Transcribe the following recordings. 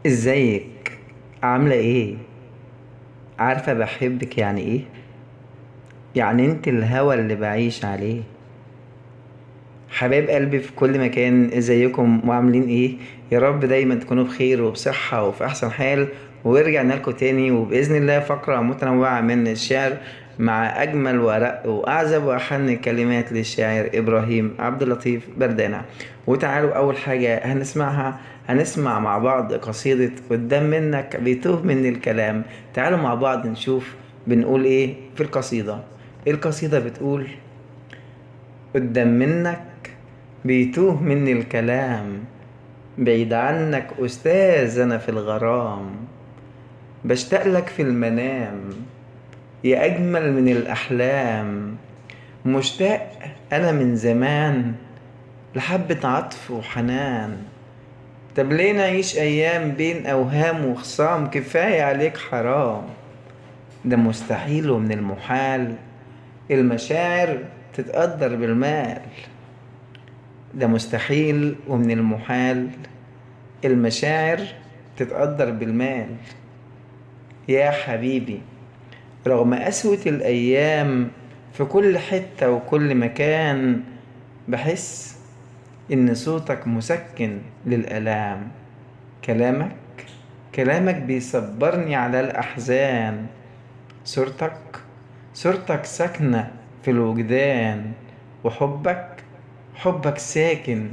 ازيك؟ عاملة ايه؟ عارفة بحبك يعني ايه؟ يعني انت الهوى اللي بعيش عليه. حبايب قلبي في كل مكان، ازيكم وعاملين ايه؟ يا رب دايما تكونوا بخير وبصحة وفي احسن حال. ورجعنا لكم تاني وبإذن الله فقرة متنوعة من الشعر مع أجمل وأرق وأعذب وأحن كلمات للشاعر إبراهيم عبد اللطيف بردانة. وتعالوا أول حاجة هنسمع مع بعض قصيدة قدام منك بيتوه مني الكلام. تعالوا مع بعض نشوف بنقول ايه في القصيدة. القصيدة بتقول: قدام منك بيتوه مني الكلام، بعيد عنك أستاذ أنا في الغرام، بشتاق لك في المنام يا أجمل من الأحلام، مشتاق أنا من زمان لحبة عطف وحنان. طب ليه نعيش أيام بين أوهام وخصام؟ كفاية عليك حرام. ده مستحيل ومن المحال المشاعر تتقدر بالمال. ده مستحيل ومن المحال المشاعر تتقدر بالمال. يا حبيبي، رغم قسوة الأيام في كل حتة وكل مكان، بحس إن صوتك مسكن للآلام. كلامك كلامك بيصبرني على الأحزان. صورتك صورتك ساكنة في الوجدان، وحبك ساكن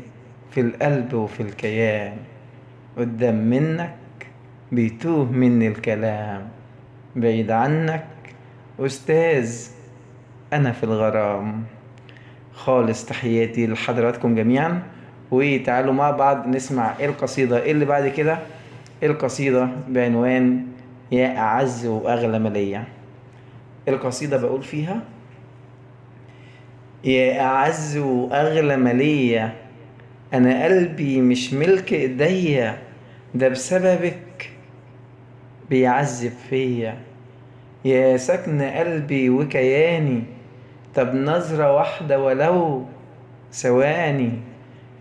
في القلب وفي الكيان. قدام منك بيتوه مني الكلام، بعيد عنك أستاذ أنا في الغرام. خالص تحياتي لحضراتكم جميعا. وتعالوا مع بعض نسمع القصيدة اللي بعد كده. القصيدة بعنوان يا أعز وأغلى مالية. القصيدة بقول فيها: يا أعز وأغلى مالية، أنا قلبي مش ملك إيديا، ده بسببك بيعذب فيا. يا سكن قلبي وكياني، طب نظرة واحدة ولو ثواني،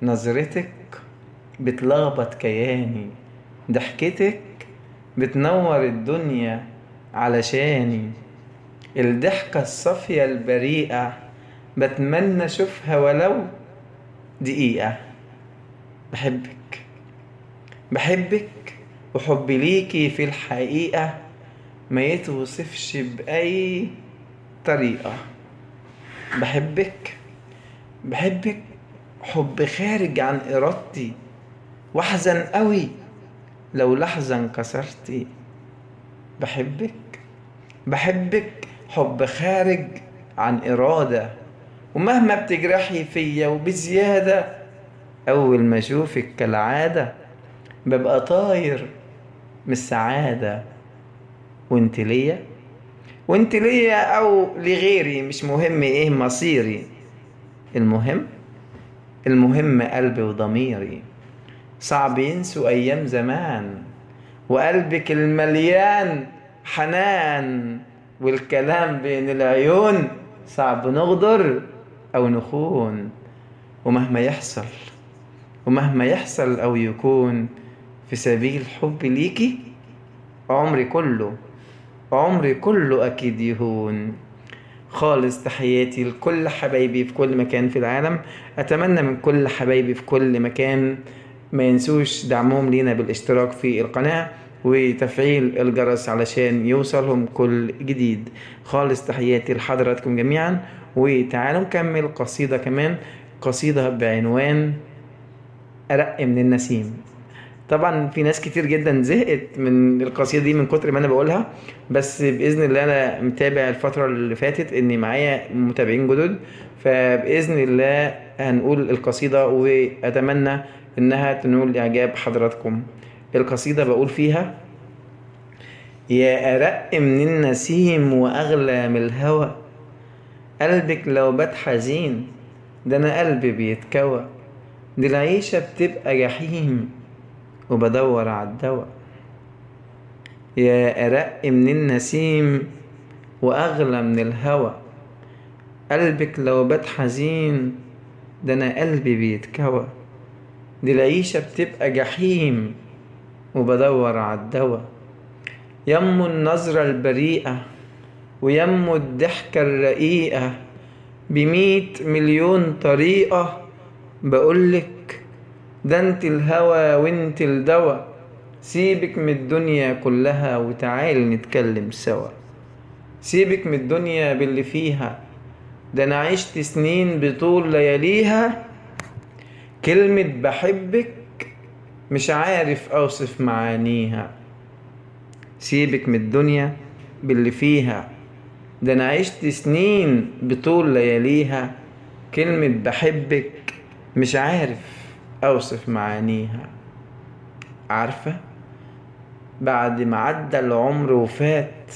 نظرتك بتلخبط كياني، ضحكتك بتنور الدنيا علشاني. الضحكة الصافية البريئة بتمنى اشوفها ولو دقيقة. بحبك بحبك وحبي ليكي في الحقيقة ما يتوصفش بأي طريقة. بحبك حب خارج عن إرادتي، واحزن قوي لو لحظة انكسرتي. بحبك بحبك حب خارج عن إرادة، ومهما بتجرحي فيا وبزيادة، أول ما أشوفك كالعادة ببقى طاير من السعادة. وانت ليا وانت ليا أو لغيري، مش مهم ايه مصيري. المهم قلبي وضميري صعب ينسوا أيام زمان، وقلبك المليان حنان، والكلام بين العيون صعب نغدر أو نخون. ومهما يحصل أو يكون في سبيل حب ليكي، عمري كله أكيد يهون. خالص تحياتي لكل حبايبي في كل مكان في العالم. أتمنى من كل حبايبي في كل مكان ما ينسوش دعمهم لينا بالاشتراك في القناة وتفعيل الجرس علشان يوصلهم كل جديد. خالص تحياتي لحضراتكم جميعا. وتعالوا نكمل قصيدة كمان، قصيدة بعنوان أرق من النسيم. طبعا في ناس كتير جدا زهقت من القصيدة دي من كتر ما انا بقولها، بس بإذن الله انا متابع الفترة اللي فاتت اني معايا متابعين جدد، فبإذن الله هنقول القصيدة واتمنى انها تنول اعجاب حضراتكم. القصيدة بقول فيها: يا أرق من النسيم وأغلى من الهوى، قلبك لو بات حزين ده أنا قلبي بيتكوى، دي العيشة بتبقى جحيم وبدور على الدواء. يا أرق من النسيم وأغلى من الهوى، قلبك لو بات حزين ده أنا قلبي بيتكوى، دي العيشة بتبقى جحيم وبدور على الدوا، يمه النظرة البريئة ويمه الضحكة الرقيقة، ب100 مليون طريقة بقولك ده انت الهوى وانت الدوا. سيبك من الدنيا كلها وتعال نتكلم سوا، سيبك من الدنيا باللي فيها، ده انا عشت سنين بطول لياليها، كلمة بحبك مش عارف اوصف معانيها. سيبك من الدنيا باللي فيها، ده انا عشت سنين بطول لياليها، كلمة بحبك مش عارف اوصف معانيها. عارفة بعد ما عدى العمر وفات،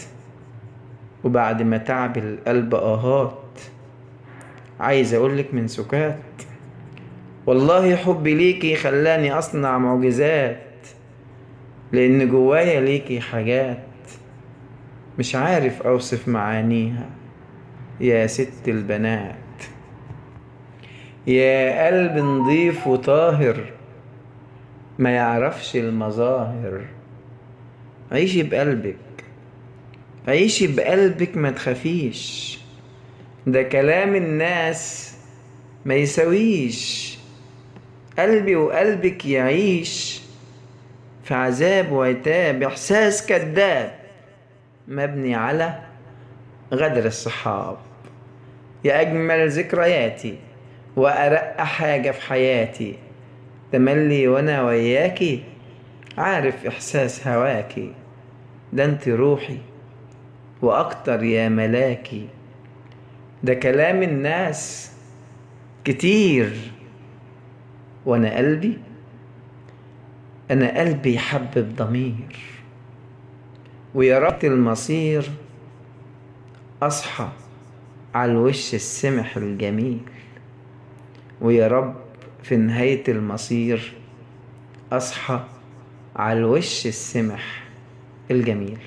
وبعد ما تعب القلب آهات، عايز اقولك من سكات، والله حبي ليكي خلاني اصنع معجزات، لان جوايا ليكي حاجات مش عارف اوصف معانيها. يا ست البنات، يا قلب نضيف وطاهر ما يعرفش المظاهر، عيشي بقلبك، عيشي بقلبك ما تخافيش، ده كلام الناس ما يسويش، قلبي وقلبك يعيش في عذاب وعتاب، احساس كذاب مبني على غدر الصحاب. يا اجمل ذكرياتي وارق حاجة في حياتي، تملي وانا وياكي عارف احساس هواكي، ده انت روحي واكتر يا ملاكي، ده كلام الناس كتير وانا قلبي، انا قلبي يحبب ضمير، ويا رب المصير اصحى على الوش السمح الجميل، ويا رب في نهاية المصير اصحى على الوش السمح الجميل.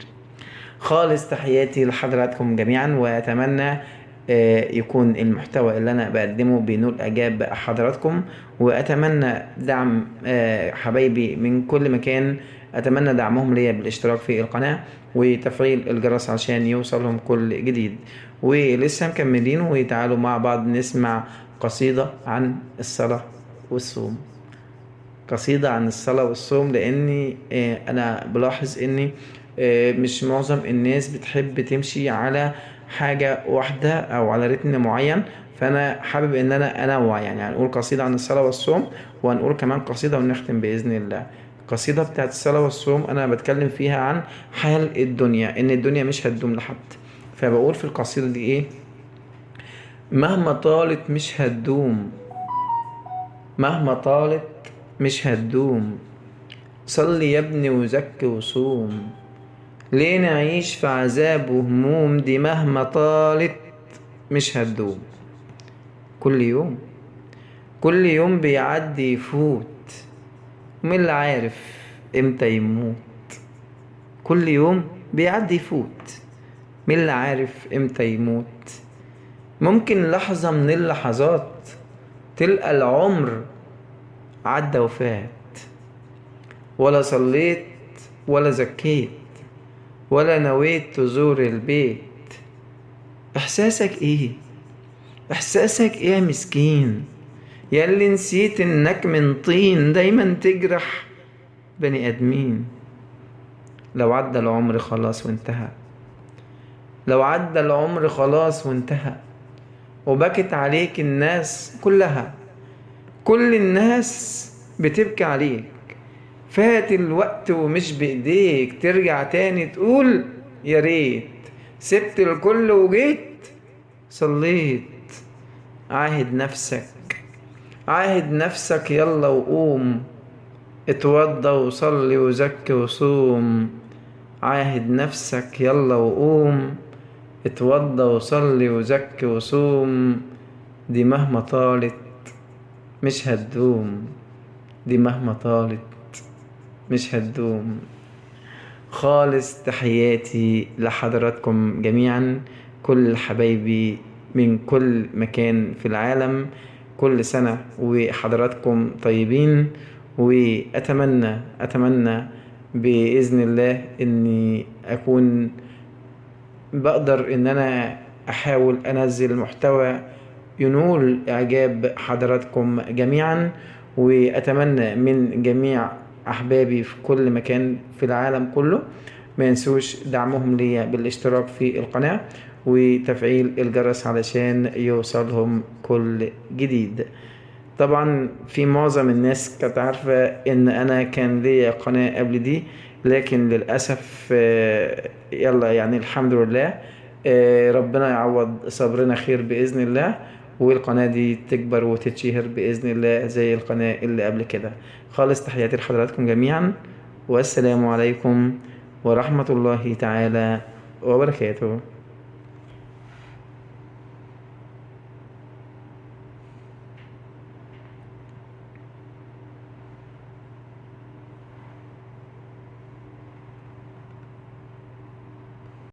خالص تحياتي لحضراتكم جميعا، واتمنى يكون المحتوى اللي انا بقدمه بينول اعجاب حضراتكم، واتمنى دعم حبايبي من كل مكان، اتمنى دعمهم ليا بالاشتراك في القناة وتفعيل الجرس عشان يوصلهم كل جديد. ولسه مكملين، وتعالوا مع بعض نسمع قصيدة عن الصلاة والصوم. قصيدة عن الصلاة والصوم، لاني انا بلاحظ اني مش معظم الناس بتحب تمشي على حاجة واحدة او على رتم معين، فانا حابب ان انا انوع، يعني هنقول قصيدة عن الصلاة والصوم، وهنقول كمان قصيدة ونختم بإذن الله. القصيدة بتاعت الصلاة والصوم انا بتكلم فيها عن حال الدنيا، ان الدنيا مش هتدوم لحد، فبقول في القصيدة دي ايه: مهما طالت مش هتدوم، مهما طالت مش هتدوم، صلي يا ابني وزكي وصوم، ليه نعيش في عذاب وهموم، دي مهما طالت مش هتدوم. كل يوم كل يوم بيعدي يفوت، ومين اللي عارف امتى يموت. كل يوم بيعدي يفوت، مين اللي عارف امتى يموت. ممكن لحظة من اللحظات تلقى العمر عدى وفات، ولا صليت ولا زكيت ولا نويت تزور البيت. احساسك ايه؟ احساسك ايه يا مسكين، يا اللي نسيت انك من طين دايما تجرح بني ادمين. لو عدى العمر خلاص وانتهى، لو عدى العمر خلاص وانتهى، وبكت عليك الناس كلها، كل الناس بتبكي عليك، فات الوقت ومش بإيديك ترجع تاني تقول يا ريت سبت الكل وجيت صليت. عاهد نفسك، عاهد نفسك يلا وقوم، اتوضى وصلي وزكي وصوم. عاهد نفسك يلا وقوم، اتوضى وصلي وزكي وصوم، دي مهما طالت مش هتدوم، دي مهما طالت مش هتدوم. خالص تحياتي لحضراتكم جميعا، كل حبايبي من كل مكان في العالم، كل سنة وحضراتكم طيبين. وأتمنى بإذن الله اني اكون بقدر ان انا احاول انزل محتوى ينول اعجاب حضراتكم جميعا. واتمنى من جميع احبابي في كل مكان في العالم كله ما ينسوش دعمهم ليا بالاشتراك في القناة وتفعيل الجرس علشان يوصلهم كل جديد. طبعا في معظم الناس كانت عارفة ان انا كان ليا قناة قبل دي، لكن للأسف يلا يعني الحمد لله، ربنا يعوض صبرنا خير بإذن الله، والقناة دي تكبر وتتشهر بإذن الله زي القناة اللي قبل كده. خالص تحياتي لحضراتكم جميعا، والسلام عليكم ورحمة الله تعالى وبركاته.